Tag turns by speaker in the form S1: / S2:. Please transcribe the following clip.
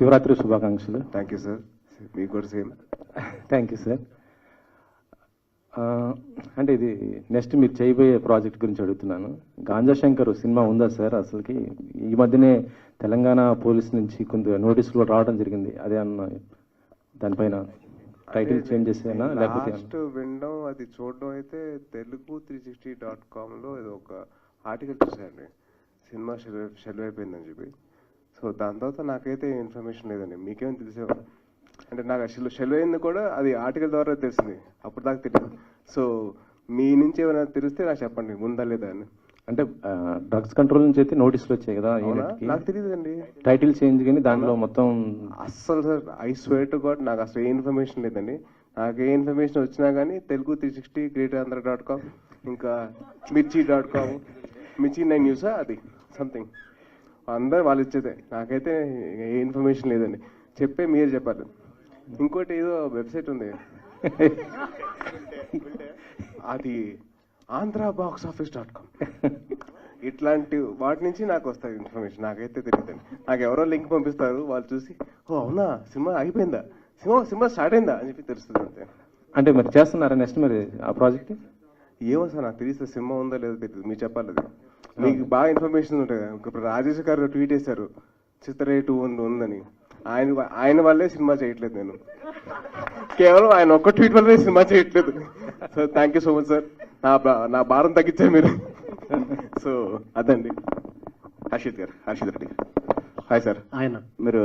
S1: శివరాత్రి శుభాకాంక్షలు.
S2: Thank you sir, మీకు కూడా సేమ్.
S1: Thank you sir. అంటే ఇది నెక్స్ట్ మీరు చేయబోయే ప్రాజెక్ట్ గురించి అడుగుతున్నాను. గాంజా శంకర్ సినిమా ఉందా సార్? అసలుకి ఈ మధ్యనే తెలంగాణ పోలీస్ నుంచి కొంత నోటీసులు రావడం జరిగింది. అదే అన్న దానిపైన టైటిల్ చేంజ్ చేసేనా లేకపోతే
S2: లాస్ట్ వినడం అది చూడడం అయితే Telugu360.com ఏదో ఒక ఆర్టికల్ చూసానండి, సినిమా షెల్ అయిపోయిందని చెప్పి. సో దాని తర్వాత నాకైతే ఇన్ఫర్మేషన్ లేదండి. మీకేమైనా తెలిసేవా? అంటే నాకు షెల్ అయింది కూడా అది ఆర్టికల్ ద్వారా తెలిసింది, అప్పుడు దాకా తెలియదు. సో మీ నుంచి ఏమైనా తెలిస్తే నాకు చెప్పండి, ఉందా లేదా అని.
S1: అంటే డ్రగ్స్ కంట్రోల్ నుంచి అయితే నోటీసులు వచ్చాయి కదా,
S2: నాకు తెలియదండి.
S1: టైటిల్ చేంజ్ కానీ దాంట్లో మొత్తం
S2: అస్సలు sir, I swear to God నాకు అసలు ఏ ఇన్ఫర్మేషన్ లేదండి. నాకు ఏ ఇన్ఫర్మేషన్ వచ్చినా కానీ Telugu360, greaterandhra.com, ఇంకా mirchi.com, మిర్చి 9 న్యూస్ అది సంథింగ్ అందరు వాళ్ళు ఇచ్చేదే. నాకైతే ఏ ఇన్ఫర్మేషన్ లేదండి. చెప్పే మీరు చెప్పాలి. ఇంకోటి ఏదో వెబ్సైట్ ఉంది, అది AndraBoxOffice.com. ఇట్లాంటి వాటి నుంచి నాకు వస్తుంది ఇన్ఫర్మేషన్, నాకైతే తెలియదండి. నాకు ఎవరో లింక్ పంపిస్తారు, వాళ్ళు చూసి ఓ అవునా సినిమా అయిపోయిందా, సినిమా స్టార్ట్ అయిందా అని చెప్పి తెలుస్తుంది అంతే.
S1: అంటే మరి చేస్తున్నారా నెక్స్ట్ మరి ఆ ప్రాజెక్ట్?
S2: ఏమో సార్, నాకు తెలియదు. సినిమా ఉందో లేదో తెలియదు, మీరు చెప్పాలి. అది మీకు బాగా ఇన్ఫర్మేషన్ ఉంటుంది. ఇప్పుడు రాజేష్ గారు ట్వీట్ చేశారు చిత్ర 2 ఉందని. ఆయన వల్లే సినిమా చేయట్లేదు నేను, కేవలం ఆయన ఒక్క ట్వీట్ వల్లే సినిమా చేయట్లేదు. So thank you so much sir, నా భారం తగ్గించారు మీరు. సో అదండి. హర్షిత్ రెడ్డి. Hi sir.
S1: ఆయన
S2: మీరు